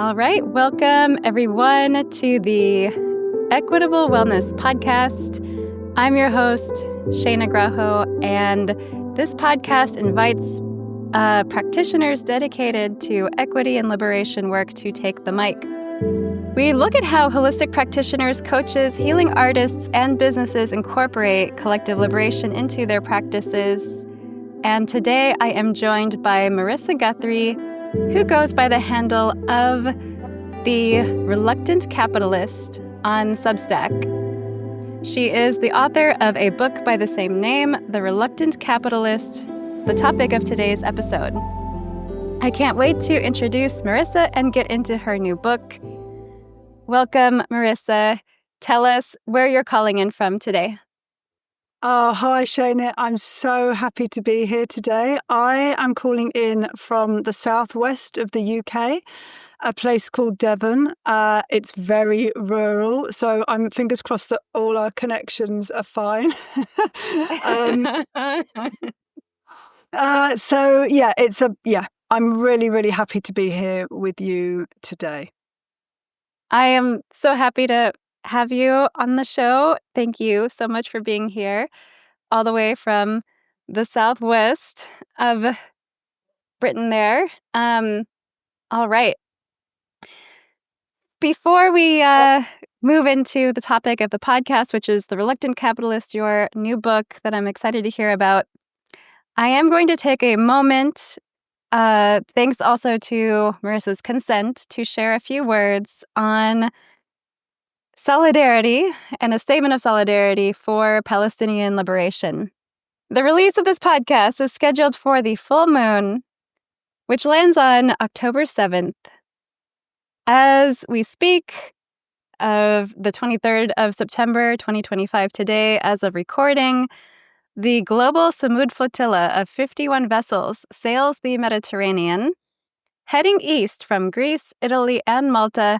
All right, welcome everyone to the Equitable Wellness podcast. I'm your host, Shayna and this podcast invites practitioners dedicated to equity and liberation work to take the mic. We look at how holistic practitioners, coaches, healing artists, and businesses incorporate collective liberation into their practices. And today I am joined by Marisa Guthrie, who goes by the handle of the Reluctant Capitalist on Substack. She is the author of a book by the same name, The Reluctant Capitalist, the topic of today's episode. I can't wait to introduce Marisa and get into her new book. Welcome, Marisa. Tell us where you're calling in from today. Hi, Shayna. I'm so happy to be here today. I am calling in from the southwest of the UK, a place called Devon. It's very rural, so I'm fingers crossed that all our connections are fine. I'm really, really happy to be here with you today. I am so happy to have you on the show. Thank you so much for being here, all the way from the southwest of Britain there. All right. Before we move into the topic of the podcast, which is The Reluctant Capitalist, your new book that I'm excited to hear about, I am going to take a moment, thanks also to Marisa's consent, to share a few words on solidarity and a statement of solidarity for Palestinian liberation. The release of this podcast is scheduled for the full moon, which lands on October 7th. As we speak of the 23rd of September, 2025 today, as of recording, the global Samud flotilla of 51 vessels sails the Mediterranean, heading east from Greece, Italy, and Malta,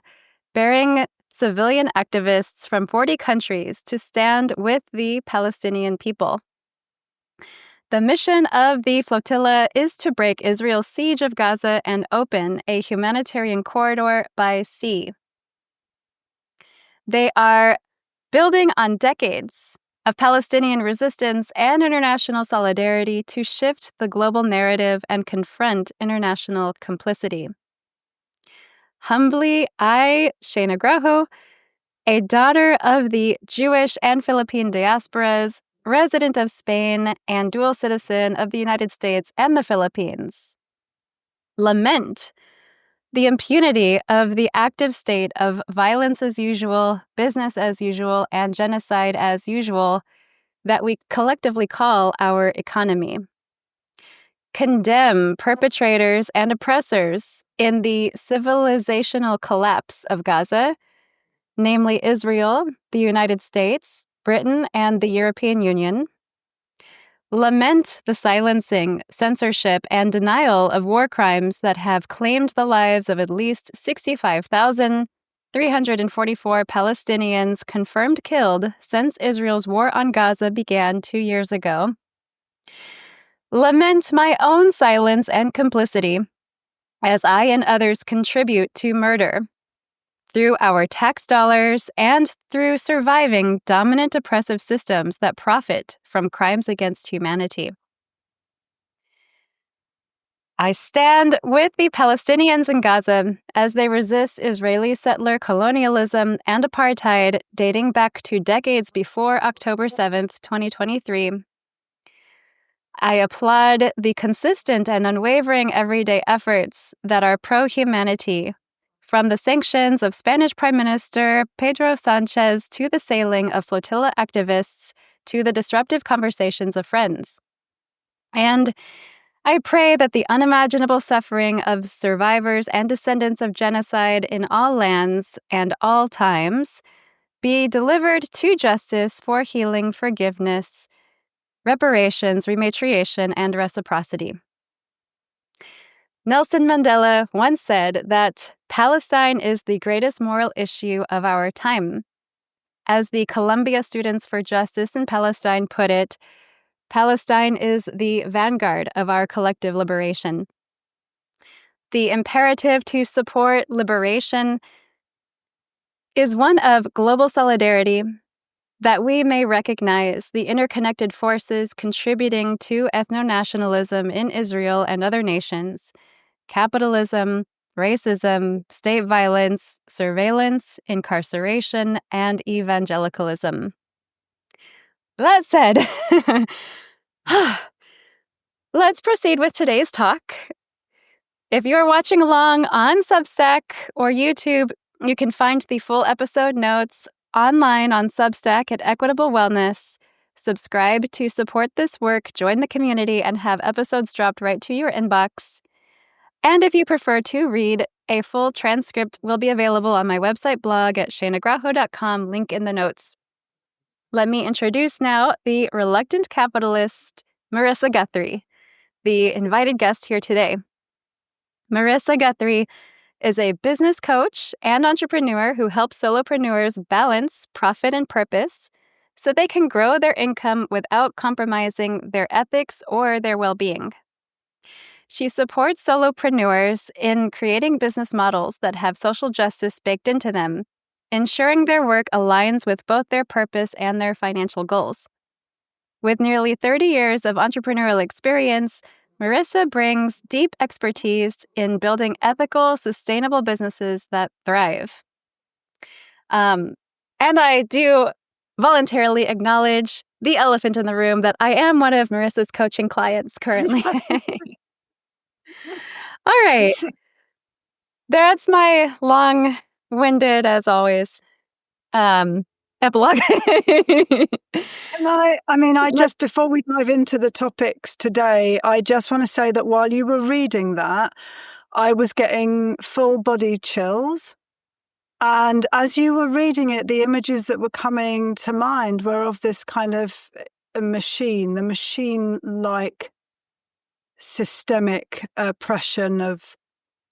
bearing civilian activists from 40 countries to stand with the Palestinian people. The mission of the flotilla is to break Israel's siege of Gaza and open a humanitarian corridor by sea. They are building on decades of Palestinian resistance and international solidarity to shift the global narrative and confront international complicity. Humbly, I, Shayna Graho, a daughter of the Jewish and Philippine diasporas, resident of Spain, and dual citizen of the United States and the Philippines, lament the impunity of the active state of violence as usual, business as usual, and genocide as usual that we collectively call our economy. Condemn perpetrators and oppressors in the civilizational collapse of Gaza, namely Israel, the United States, Britain, and the European Union. Lament the silencing, censorship, and denial of war crimes that have claimed the lives of at least 65,344 Palestinians confirmed killed since Israel's war on Gaza began 2 years ago. Lament my own silence and complicity as I and others contribute to murder through our tax dollars and through surviving dominant oppressive systems that profit from crimes against humanity. I stand with the Palestinians in Gaza as they resist Israeli settler colonialism and apartheid dating back to decades before October 7th, 2023. I applaud the consistent and unwavering everyday efforts that are pro-humanity, from the sanctions of Spanish Prime Minister Pedro Sanchez to the sailing of flotilla activists to the disruptive conversations of friends. And I pray that the unimaginable suffering of survivors and descendants of genocide in all lands and all times be delivered to justice for healing, forgiveness, reparations, rematriation, and reciprocity. Nelson Mandela once said that Palestine is the greatest moral issue of our time. As the Columbia Students for Justice in Palestine put it, Palestine is the vanguard of our collective liberation. The imperative to support liberation is one of global solidarity, that we may recognize the interconnected forces contributing to ethno-nationalism in Israel and other nations, capitalism, racism, state violence, surveillance, incarceration, and evangelicalism. That said, let's proceed with today's talk. If you're watching along on Substack or YouTube, you can find the full episode notes online on Substack at Equitable Wellness. Subscribe to support this work, join the community, and have episodes dropped right to your inbox. And if you prefer to read, a full transcript will be available on my website blog at shaynagraho.com, link in the notes. Let me introduce now the reluctant capitalist, Marisa Guthrie, the invited guest here today. Marisa Guthrie is a business coach and entrepreneur who helps solopreneurs balance profit and purpose so they can grow their income without compromising their ethics or their well-being. She supports solopreneurs in creating business models that have social justice baked into them, ensuring their work aligns with both their purpose and their financial goals. With nearly 30 years of entrepreneurial experience, Marisa brings deep expertise in building ethical, sustainable businesses that thrive. And I do voluntarily acknowledge the elephant in the room that I am one of Marisa's coaching clients currently. All right. That's my long-winded, as always, epilogue. And I just, before we dive into the topics today, I just want to say that while you were reading that, I was getting full body chills. And as you were reading it, the images that were coming to mind were of this kind of the machine-like systemic oppression of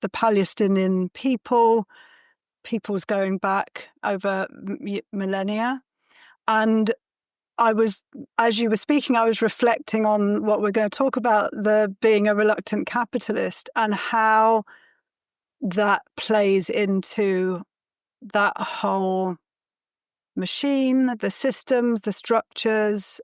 the Palestinian peoples going back over millennia. And as you were speaking, I was reflecting on what we're going to talk about, the being a reluctant capitalist, and how that plays into that whole machine, the systems, the structures.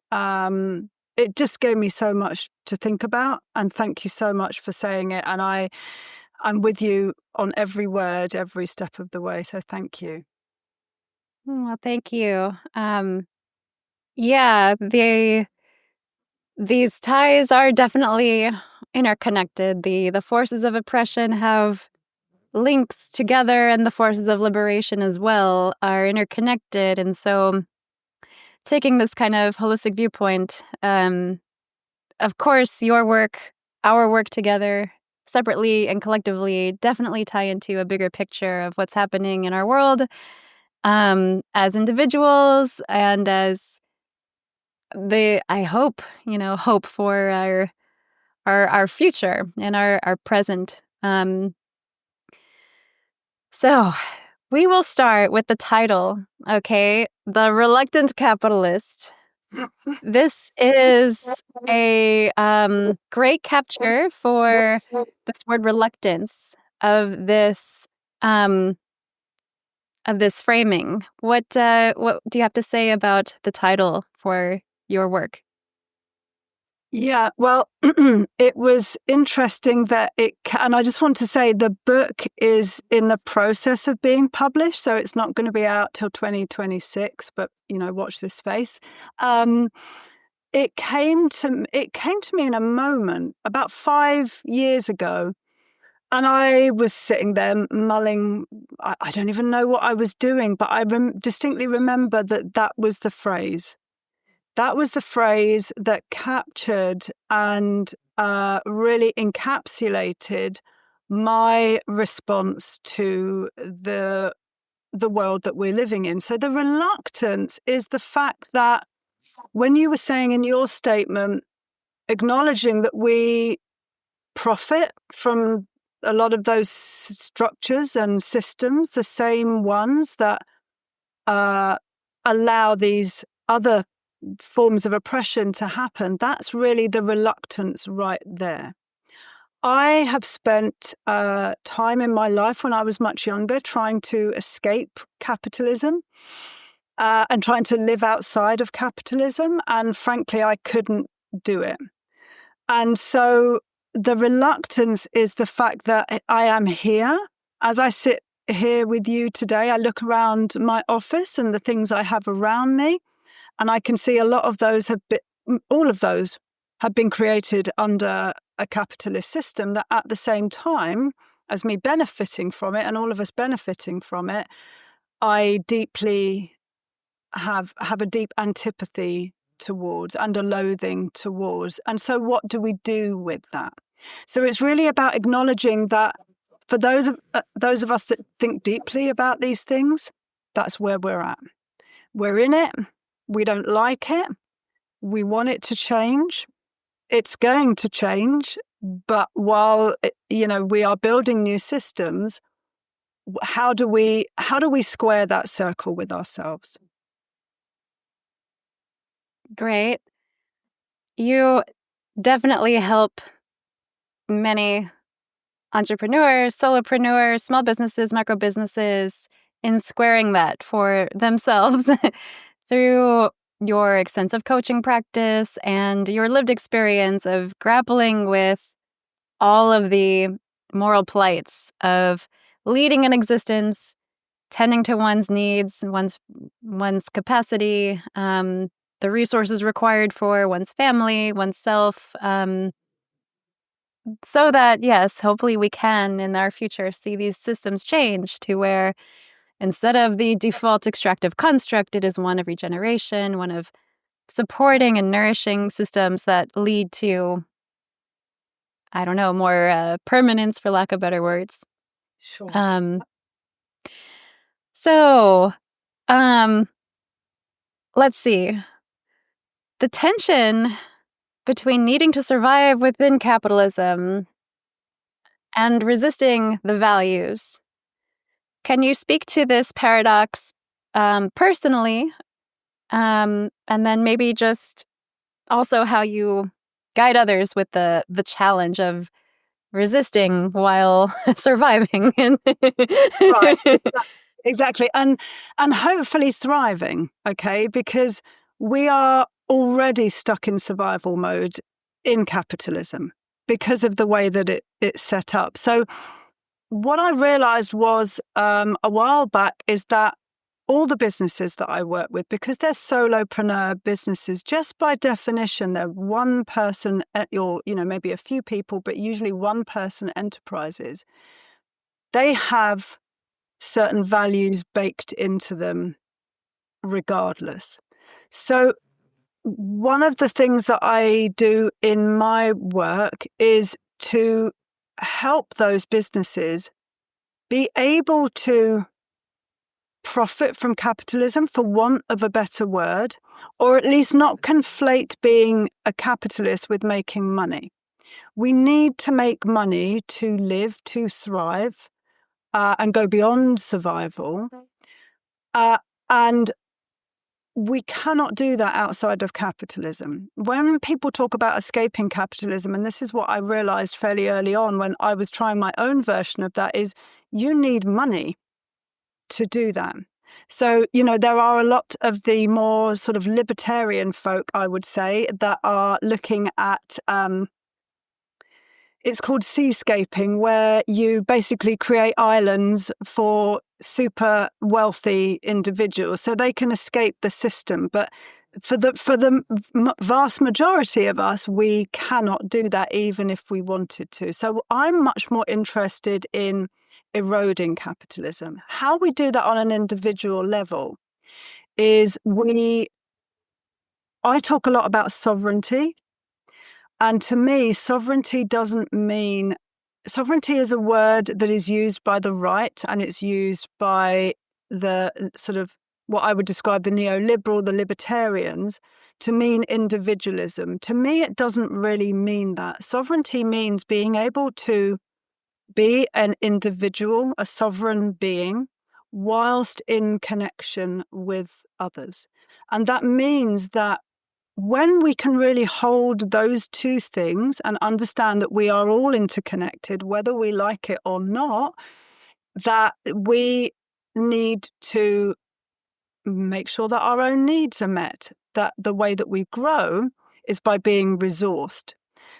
It just gave me so much to think about, and thank you so much for saying it. And I'm with you on every word, every step of the way. So thank you. Well, thank you. Yeah, these ties are definitely interconnected. The forces of oppression have links together, and the forces of liberation as well are interconnected. And so taking this kind of holistic viewpoint, of course, your work, our work together, separately and collectively, definitely tie into a bigger picture of what's happening in our world, as individuals and as I hope, hope for our future and our present. So we will start with the title, okay? The Reluctant Capitalist. This is a great capture for this word reluctance of this framing. What do you have to say about the title for your work? Yeah, well, it was interesting that and I just want to say the book is in the process of being published, so it's not going to be out till 2026, but watch this space. It came to me in a moment about 5 years ago, and I was sitting there mulling. I don't even know what I was doing, but I distinctly remember that was the phrase. That was the phrase that captured and really encapsulated my response to the world that we're living in. So the reluctance is the fact that when you were saying in your statement, acknowledging that we profit from a lot of those structures and systems, the same ones that allow these other forms of oppression to happen, that's really the reluctance right there. I have spent time in my life when I was much younger trying to escape capitalism and trying to live outside of capitalism. And frankly, I couldn't do it. And so the reluctance is the fact that I am here. As I sit here with you today, I look around my office and the things I have around me, and I can see a lot of those all of those have been created under a capitalist system that at the same time as me benefiting from it and all of us benefiting from it, I deeply have a deep antipathy towards and a loathing towards. And so what do we do with that? So it's really about acknowledging that for those of us that think deeply about these things, that's where we're at. We're in it. We don't like it. We want it to change. It's going to change. But while, we are building new systems, how do we square that circle with ourselves? Great. You definitely help many entrepreneurs, solopreneurs, small businesses, micro businesses in squaring that for themselves through your extensive coaching practice and your lived experience of grappling with all of the moral plights of leading an existence, tending to one's needs, one's capacity, the resources required for one's family, oneself, so that, yes, hopefully we can in our future see these systems change to where instead of the default extractive construct, it is one of regeneration, one of supporting and nourishing systems that lead to, I don't know, more permanence, for lack of better words. Sure. So, let's see. The tension between needing to survive within capitalism and resisting the values. Can you speak to this paradox personally, and then maybe just also how you guide others with the challenge of resisting while surviving? Right. Exactly. And hopefully thriving, okay? Because we are already stuck in survival mode in capitalism because of the way that it's set up. So what I realized was a while back is that all the businesses that I work with, because they're solopreneur businesses, just by definition, they're one person or, maybe a few people, but usually one person enterprises. They have certain values baked into them regardless. So one of the things that I do in my work is to help those businesses be able to profit from capitalism, for want of a better word, or at least not conflate being a capitalist with making money. We need to make money to live, to thrive, and go beyond survival. And we cannot do that outside of capitalism. When people talk about escaping capitalism, and this is what I realized fairly early on when I was trying my own version of that, is you need money to do that. So, there are a lot of the more sort of libertarian folk, I would say, that are looking at it's called seascaping, where you basically create islands for super wealthy individuals so they can escape the system. But for the vast majority of us, we cannot do that even if we wanted to. So I'm much more interested in eroding capitalism. How we do that on an individual level is I talk a lot about sovereignty. And to me, sovereignty is a word that is used by the right, and it's used by the sort of what I would describe the neoliberal, the libertarians, to mean individualism. To me, it doesn't really mean that. Sovereignty means being able to be an individual, a sovereign being, whilst in connection with others. And that means that when we can really hold those two things and understand that we are all interconnected, whether we like it or not, that we need to make sure that our own needs are met, that the way that we grow is by being resourced.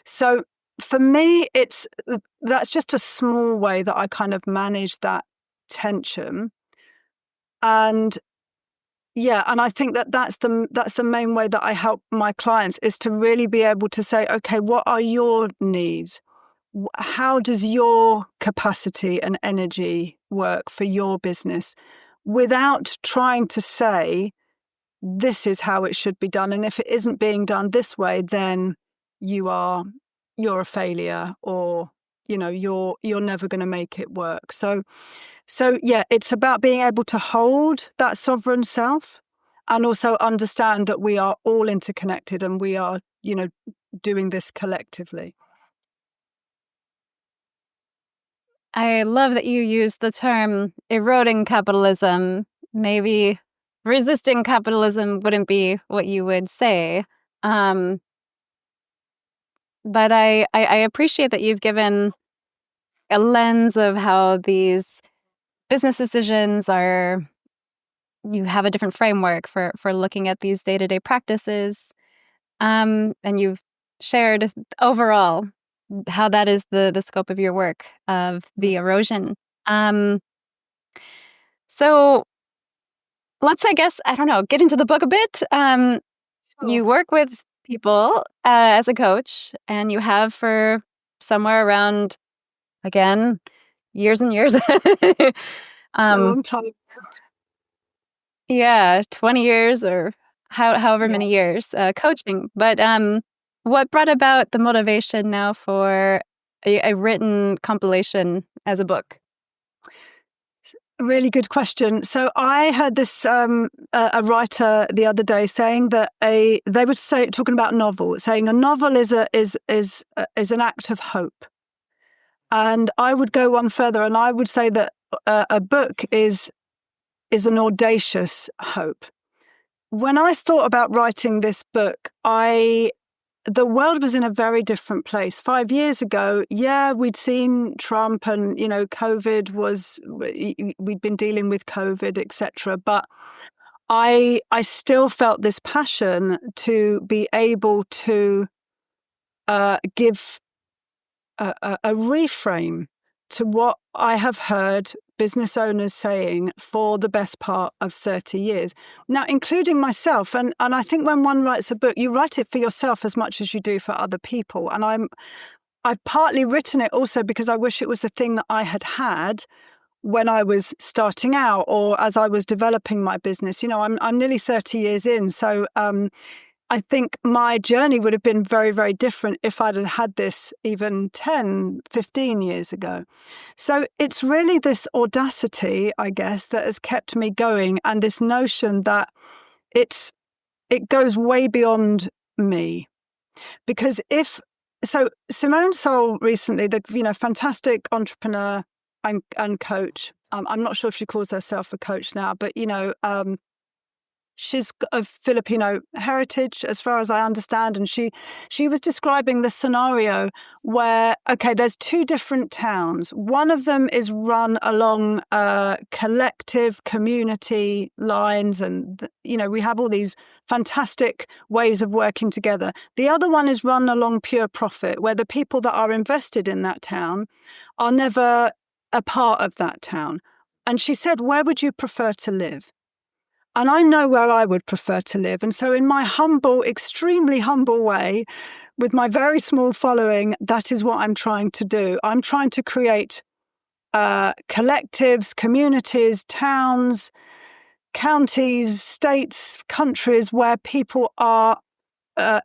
So for me, that's just a small way that I kind of manage that tension. And yeah, and I think that that's the main way that I help my clients, is to really be able to say, okay, what are your needs? How does your capacity and energy work for your business, without trying to say, this is how it should be done. And if it isn't being done this way, then you're a failure, or, you're never going to make it work. So yeah, it's about being able to hold that sovereign self, and also understand that we are all interconnected, and we are, doing this collectively. I love that you use the term eroding capitalism. Maybe resisting capitalism wouldn't be what you would say. Um, but I appreciate that you've given a lens of how these business decisions are, you have a different framework for looking at these day-to-day practices. And you've shared overall how that is the scope of your work, of the erosion. Um, so let's, I guess, I don't know, get into the book a bit. You Sure. work with people as a coach, and you have for somewhere around, again, years and years. A um, long time. yeah, 20 years or however Yeah. many years coaching. But what brought about the motivation now for a written compilation as a book? Really good question. So I heard this a writer the other day saying that they would say, talking about novel, saying a novel is an act of hope. And I would go one further, and I would say that a book is an audacious hope. When I thought about writing this book, the world was in a very different place. 5 years ago, yeah, we'd seen Trump, and we'd been dealing with COVID, etc. But I still felt this passion to be able to give a reframe to what I have heard business owners saying for the best part of 30 years. Now, including myself. And I think when one writes a book, you write it for yourself as much as you do for other people. And I've partly written it also because I wish it was the thing that I had when I was starting out, or as I was developing my business. I'm nearly 30 years in. So I think my journey would have been very, very different if I'd had this even 10, 15 years ago. So it's really this audacity, I guess, that has kept me going, and this notion that it goes way beyond me. Because Simone Seol recently, the fantastic entrepreneur and coach, I'm not sure if she calls herself a coach now, but she's of Filipino heritage, as far as I understand, and she was describing the scenario where, okay, there's two different towns. One of them is run along collective community lines, and we have all these fantastic ways of working together. The other one is run along pure profit, where the people that are invested in that town are never a part of that town. And she said, where would you prefer to live? And I know where I would prefer to live. And so in my humble, extremely humble way, with my very small following, that is what I'm trying to do. I'm trying to create collectives, communities, towns, counties, states, countries where people are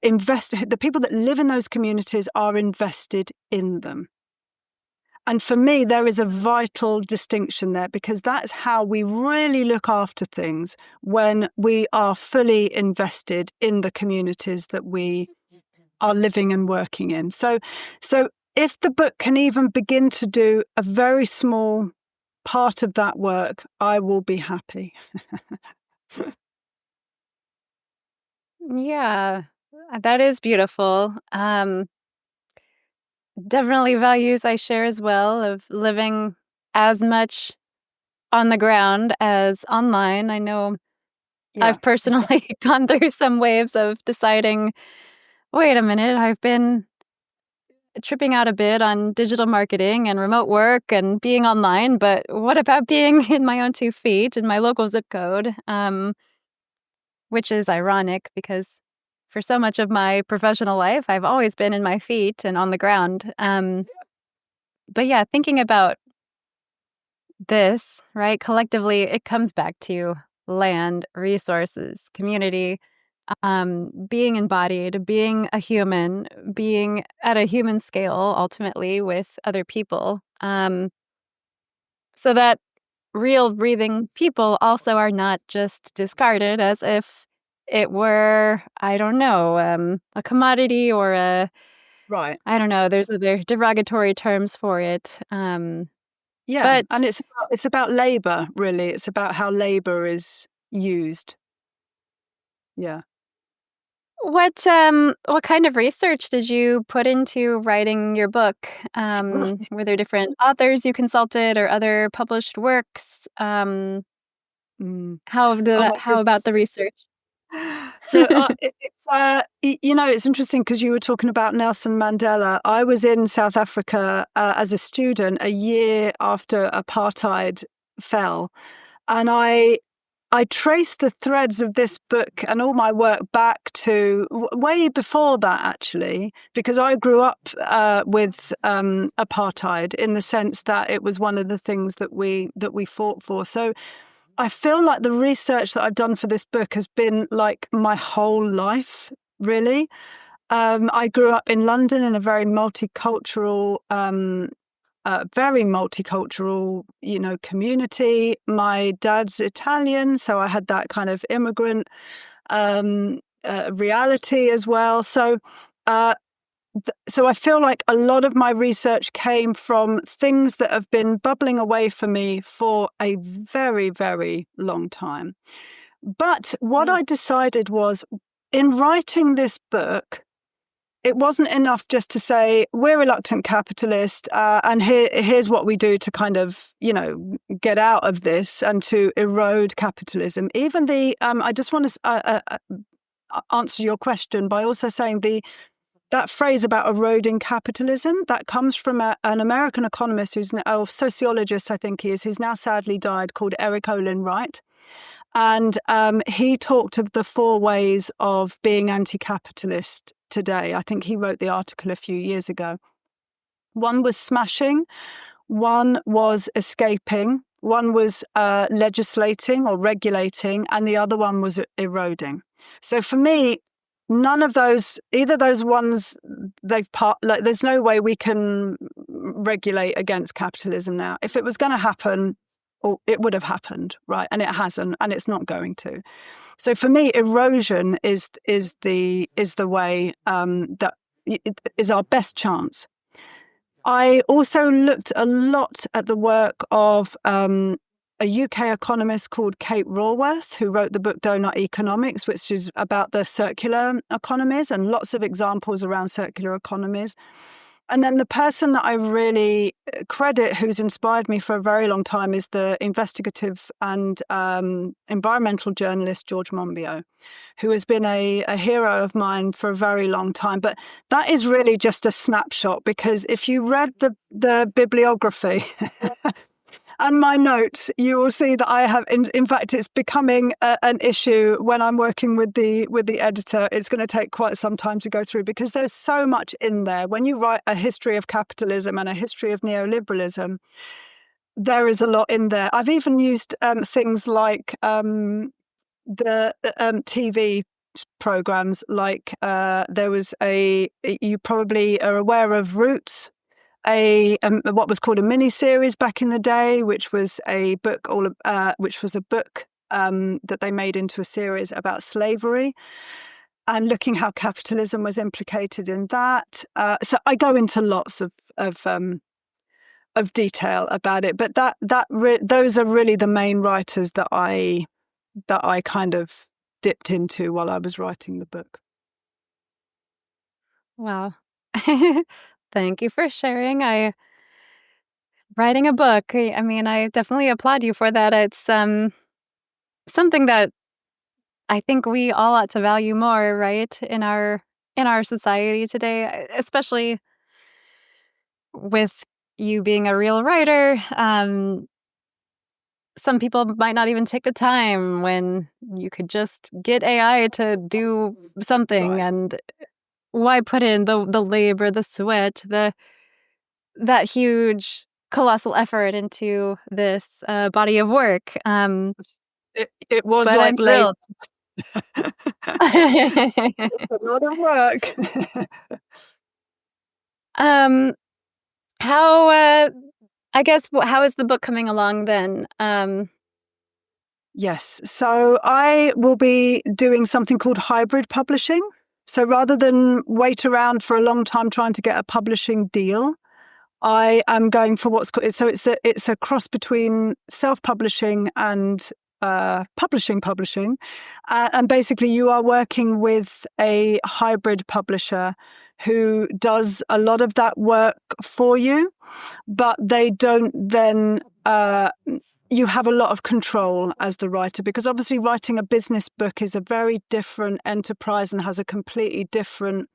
invested. The people that live in those communities are invested in them. And for me, there is a vital distinction there, because that's how we really look after things, when we are fully invested in the communities that we are living and working in. So if the book can even begin to do a very small part of that work, I will be happy. Yeah. That is beautiful. Definitely values I share as well, of living as much on the ground as online. I know Yeah, I've personally exactly. gone through some waves of deciding, wait a minute, I've been tripping out a bit on digital marketing and remote work and being online, but what about being in my own 2 feet in my local zip code? Which is ironic because for so much of my professional life, I've always been in my feet and on the ground. But yeah, thinking about this, right, collectively, it comes back to land, resources, community, being embodied, being a human, being at a human scale, ultimately, with other people. So that real breathing people also are not just discarded as if it were, I don't know, a commodity or Right. I don't know, there's other derogatory terms for it. Yeah, But and it's about labor, really. It's about how labor is used. Yeah. what kind of research did you put into writing your book? Were there different authors you consulted or other published works? Mm. Oh my How about goodness. the research? So, it's interesting because you were talking about Nelson Mandela. I was in South Africa as a student a year after apartheid fell, and I traced the threads of this book and all my work back to way before that, actually, because I grew up with apartheid in the sense that it was one of the things that we fought for. So I feel like the research that I've done for this book has been like my whole life, really. I grew up in London in a very multicultural, community. My dad's Italian, so I had that kind of immigrant reality as well. Uh, so I feel like a lot of my research came from things that have been bubbling away for me for a very, very long time. But what Mm. I decided was, in writing this book, it wasn't enough just to say we're reluctant capitalist, and here's what we do to kind of get out of this and to erode capitalism. Even I just want to answer your question by also saying that phrase about eroding capitalism, that comes from an American economist sociologist, I think he is, who's now sadly died, called Erik Wright. And he talked of the 4 ways of being anti-capitalist today. I think he wrote the article a few years ago. One was smashing, one was escaping, one was legislating or regulating, and the other one was eroding. So for me, none of either those ones, there's no way we can regulate against capitalism now. If it was going to happen, it would have happened, right? And it hasn't, and it's not going to. So for me, erosion is the way that is our best chance. I also looked a lot at the work of a UK economist called Kate Raworth, who wrote the book Doughnut Economics, which is about the circular economies and lots of examples around circular economies. And then the person that I really credit, who's inspired me for a very long time, is the investigative and environmental journalist George Monbiot, who has been a hero of mine for a very long time. But that is really just a snapshot, because if you read the bibliography and my notes, you will see that I have, in fact, it's becoming an issue when I'm working with the editor. It's going to take quite some time to go through, because there's so much in there. When you write a history of capitalism and a history of neoliberalism, there is a lot in there. I've even used things like the TV programs, like there was you probably are aware of Roots, what was called a mini series back in the day, which was a book that they made into a series about slavery and looking how capitalism was implicated in that. So I go into lots of detail about it, but those are really the main writers that I kind of dipped into while I was writing the book. Wow. Thank you for sharing. Writing a book, I mean, I definitely applaud you for that. It's something that I think we all ought to value more, right? In our society today, especially with you being a real writer. Some people might not even take the time when you could just get AI to do something, Right. and why put in the labor, the sweat, that huge colossal effort into this body of work. It was But I'm like labor. thrilled. A lot of work. um, how I guess how is the book coming along then? Yes. So I will be doing something called hybrid publishing. So rather than wait around for a long time trying to get a publishing deal, I am going for what's called, so it's a cross between self-publishing and publishing. And basically you are working with a hybrid publisher who does a lot of that work for you, but they don't then you have a lot of control as the writer, because obviously writing a business book is a very different enterprise and has a completely different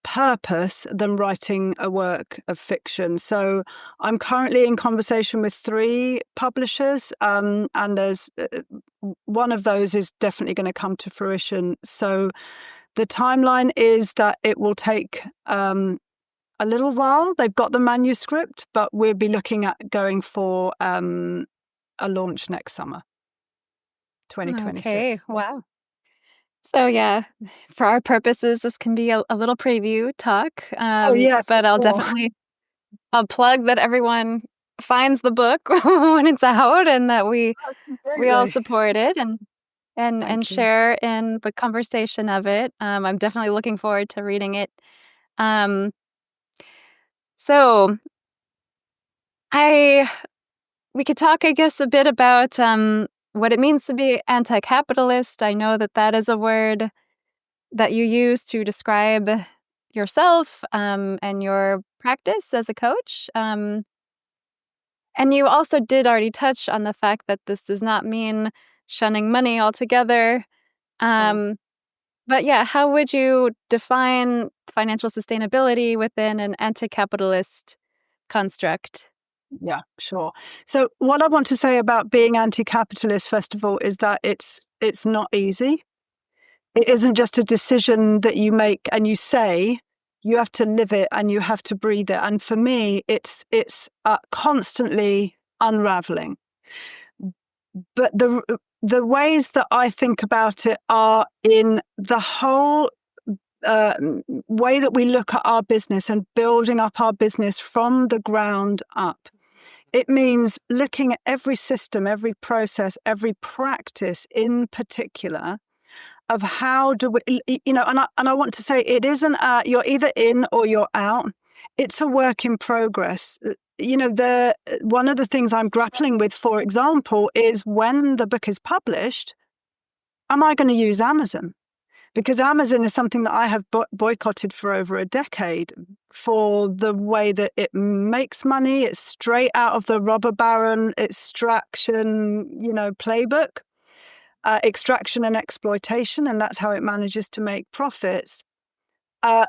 purpose than writing a work of fiction. So I'm currently in conversation with 3 publishers, and there's one of those is definitely going to come to fruition. So the timeline is that it will take a little while. They've got the manuscript, but we'll be looking at going for a launch next summer, Okay, 2026. wow. So yeah, for our purposes, this can be a little preview talk, Oh, yes. but Oh, I'll plug that everyone finds the book when it's out, and that we all absolutely. support it and Thank you. share in the conversation of it. I'm definitely looking forward to reading it. Um, so I we could talk, I guess, a bit about what it means to be anti-capitalist. I know that that is a word that you use to describe yourself and your practice as a coach. And you also did already touch on the fact that this does not mean shunning money altogether. Sure. Um, but yeah, how would you define financial sustainability within an anti-capitalist construct? Yeah, sure. So what I want to say about being anti-capitalist, first of all, is that it's not easy. It isn't just a decision that you make and you say. You have to live it and you have to breathe it. And for me, it's constantly unraveling. But the ways that I think about it are in the whole uh, way that we look at our business and building up our business from the ground up. It means looking at every system, every process, every practice in particular of how do we, and I want to say it isn't you're either in or you're out. It's a work in progress. One of the things I'm grappling with, for example, is when the book is published, am I going to use Amazon? Because Amazon is something that I have boycotted for over a decade for the way that it makes money. It's straight out of the robber baron extraction, playbook, extraction and exploitation, and that's how it manages to make profits.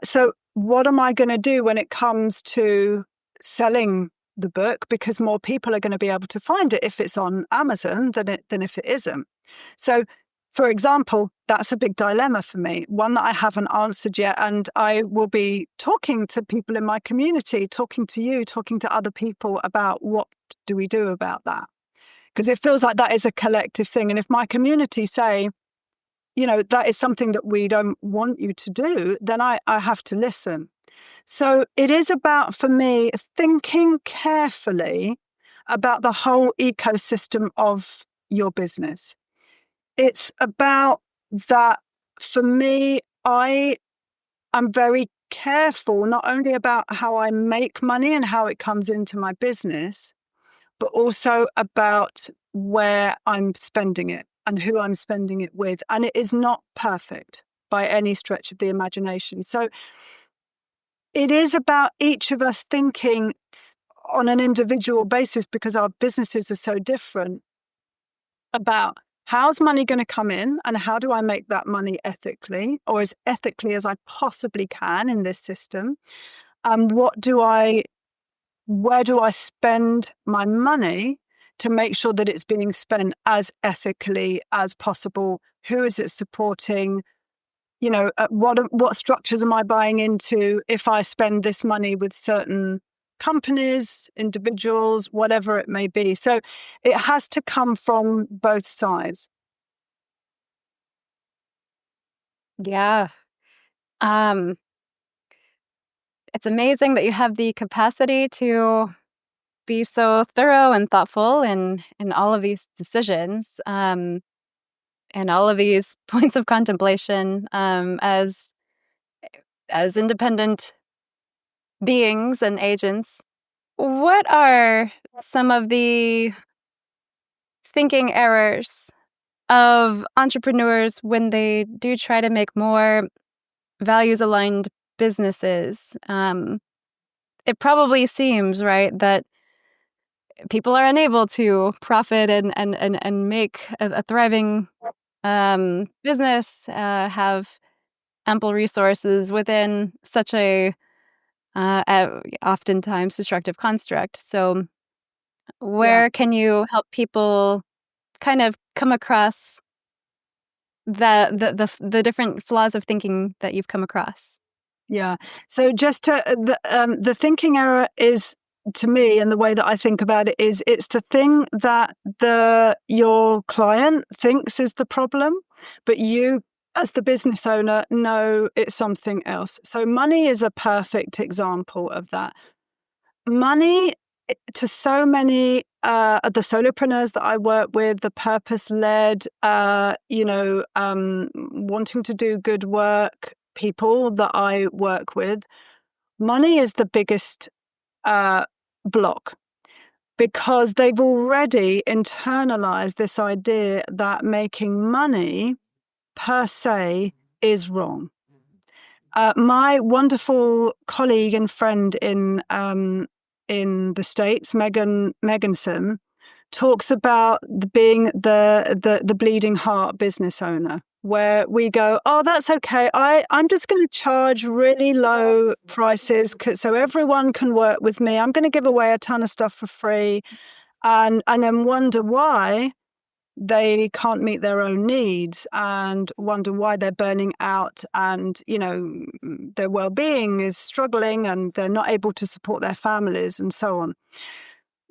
So what am I going to do when it comes to selling the book? Because more people are going to be able to find it if it's on Amazon than if it isn't. So, for example, that's a big dilemma for me, one that I haven't answered yet. And I will be talking to people in my community, talking to you, talking to other people about what do we do about that? Because it feels like that is a collective thing. And if my community say, that is something that we don't want you to do, then I have to listen. So it is about, for me, thinking carefully about the whole ecosystem of your business. It's about that. For me, I am very careful not only about how I make money and how it comes into my business, but also about where I'm spending it and who I'm spending it with. And it is not perfect. by any stretch of the imagination. So it is about each of us thinking on an individual basis, because our businesses are so different, about how's money going to come in and how do I make that money ethically, or as ethically as I possibly can in this system? And where do I spend my money to make sure that it's being spent as ethically as possible? Who is it supporting? What structures am I buying into if I spend this money with certain companies, individuals, whatever it may be? So it has to come from both sides. Yeah. Um, it's amazing that you have the capacity to be so thorough and thoughtful in all of these decisions, and all of these points of contemplation, as independent beings and agents. What are some of the thinking errors of entrepreneurs when they do try to make more values-aligned businesses? It probably seems, right, that people are unable to profit and make a thriving business, have ample resources within such a oftentimes destructive construct. So, Yeah. where can you help people kind of come across the different flaws of thinking that you've come across? Yeah. So just the thinking error is, to me, and the way that I think about it is, it's the thing that your client thinks is the problem, but you, as the business owner, know it's something else. So money is a perfect example of that. Money, to so many the solopreneurs that I work with, the purpose-led, wanting to do good work people that I work with, money is the biggest block, because they've already internalized this idea that making money per se is wrong. My wonderful colleague and friend in the States, Meganson, talks about being the bleeding heart business owner, where we go, oh, that's okay. I'm just going to charge really low prices so everyone can work with me. I'm going to give away a ton of stuff for free, and then wonder why they can't meet their own needs, and wonder why they're burning out, and their well-being is struggling and they're not able to support their families and so on.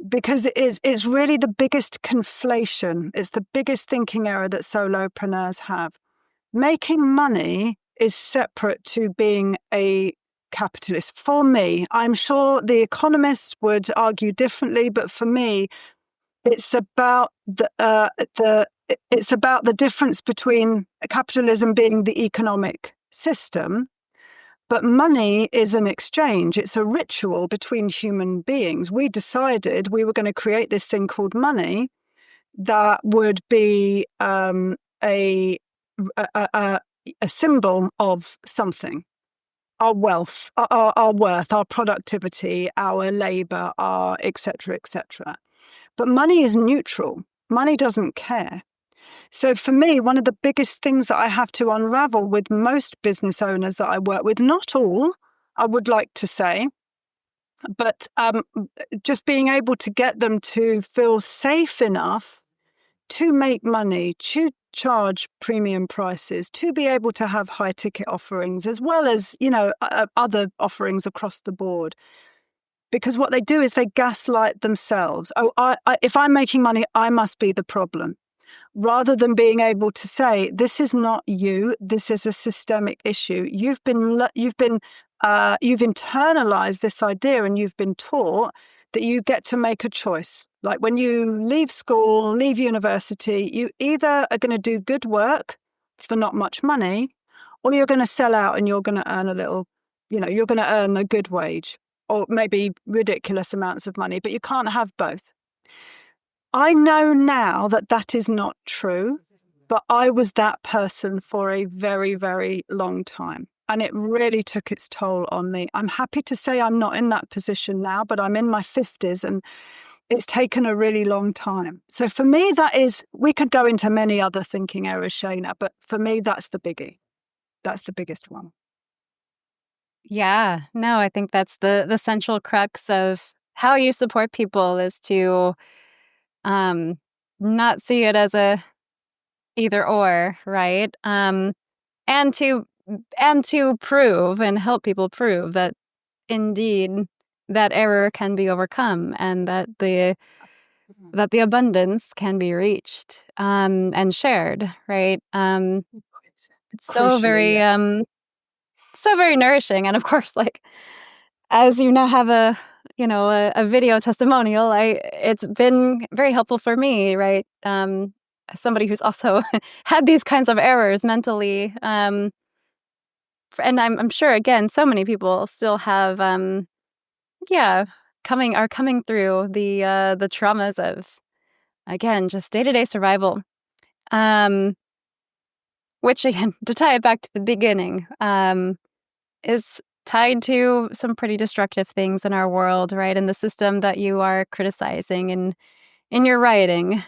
Because it's really the biggest conflation. It's the biggest thinking error that solopreneurs have. Making money is separate to being a capitalist. For me, I'm sure the economists would argue differently, but for me, it's about it's about the difference between capitalism being the economic system, but money is an exchange. It's a ritual between human beings. We decided we were going to create this thing called money that would be a symbol of something. Our wealth, our worth, our productivity, our labor, our et cetera, et cetera. But money is neutral. Money doesn't care. So for me, one of the biggest things that I have to unravel with most business owners that I work with, not all, I would like to say, but just being able to get them to feel safe enough to make money, to charge premium prices, to be able to have high ticket offerings, as well as, other offerings across the board. Because what they do is they gaslight themselves. Oh, if I'm making money, I must be the problem. Rather than being able to say, this is not you, this is a systemic issue. You've internalized this idea, and you've been taught that you get to make a choice. Like when you leave school, leave university, you either are going to do good work for not much money, or you're going to sell out and you're going to earn you're going to earn a good wage, or maybe ridiculous amounts of money, but you can't have both. I know now that that is not true. But I was that person for a very, very long time. And it really took its toll on me. I'm happy to say I'm not in that position now, but I'm in my 50s and it's taken a really long time. So for me, we could go into many other thinking areas, Shayna, but for me, that's the biggie. That's the biggest one. Yeah, no, I think that's the central crux of how you support people is to not see it as a either or, right? And to prove and help people prove that indeed that error can be overcome and that the abundance can be reached and shared, right? It's Crucially, yes. so very nourishing, and of course, like as you now have a video testimonial, it's been very helpful for me, right? As somebody who's also had these kinds of errors mentally, and I'm sure again, so many people still have, yeah, coming through the traumas of again just day-to-day survival, um, which again to tie it back to the beginning, is tied to some pretty destructive things in our world, right? And the system that you are criticizing in your writing.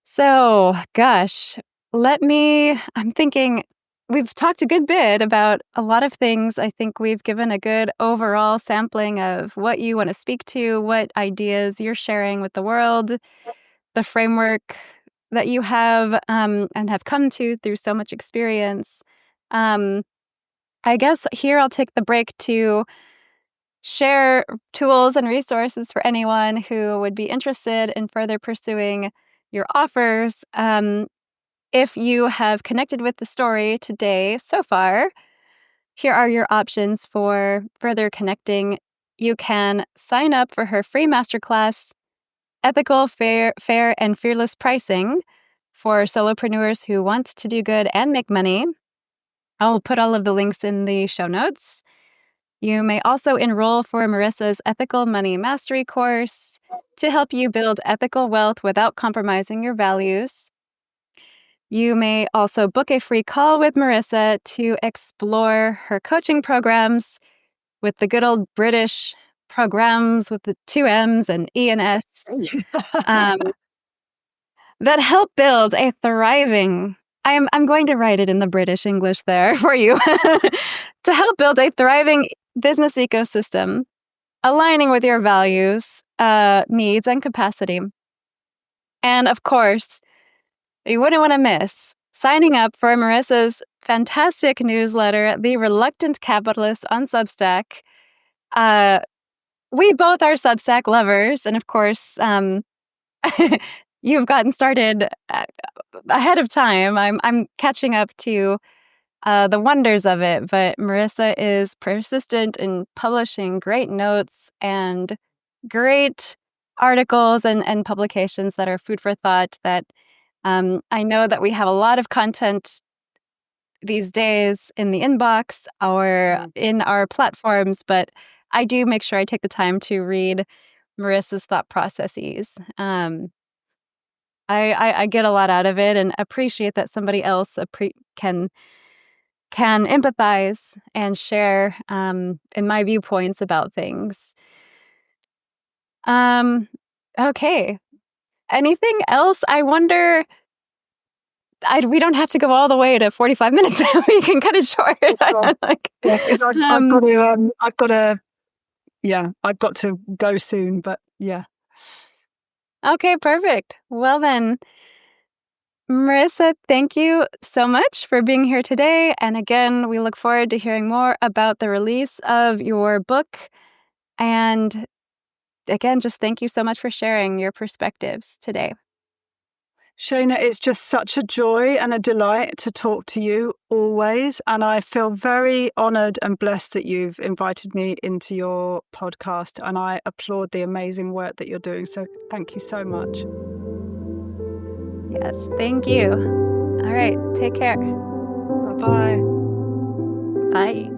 So, gosh, I'm thinking we've talked a good bit about a lot of things. I think we've given a good overall sampling of what you want to speak to, what ideas you're sharing with the world, the framework that you have and have come to through so much experience. Um, I guess here I'll take the break to share tools and resources for anyone who would be interested in further pursuing your offers. If you have connected with the story today so far, here are your options for further connecting. You can sign up for her free masterclass, Ethical, Fair, and Fearless Pricing for solopreneurs who want to do good and make money. I'll put all of the links in the show notes. You may also enroll for Marisa's Ethical Money Mastery course to help you build ethical wealth without compromising your values. You may also book a free call with Marisa to explore her coaching programs with the good old British programs with the 2 M's and E and S um, that help build a thriving. I'm going to write it in the British English there for you to help build a thriving business ecosystem aligning with your values, needs, and capacity. And of course, you wouldn't want to miss signing up for Marisa's fantastic newsletter, The Reluctant Capitalist on Substack. We both are Substack lovers, and of course, you've gotten started ahead of time. I'm catching up to the wonders of it, but Marisa is persistent in publishing great notes and great articles and publications that are food for thought that I know that we have a lot of content these days in the inbox or in our platforms, but I do make sure I take the time to read Marisa's thought processes. I get a lot out of it and appreciate that somebody else can empathize and share in my viewpoints about things. Okay. Anything else? I wonder. We don't have to go all the way to 45 minutes. We can cut it short. Like, yeah, I've got to go soon, but yeah. Okay, perfect. Well then, Marisa, thank you so much for being here today. And again, we look forward to hearing more about the release of your book. And again, just thank you so much for sharing your perspectives today. Shayna, it's just such a joy and a delight to talk to you always. And I feel very honoured and blessed that you've invited me into your podcast. And I applaud the amazing work that you're doing. So thank you so much. Yes, thank you. All right, take care. Bye-bye. Bye.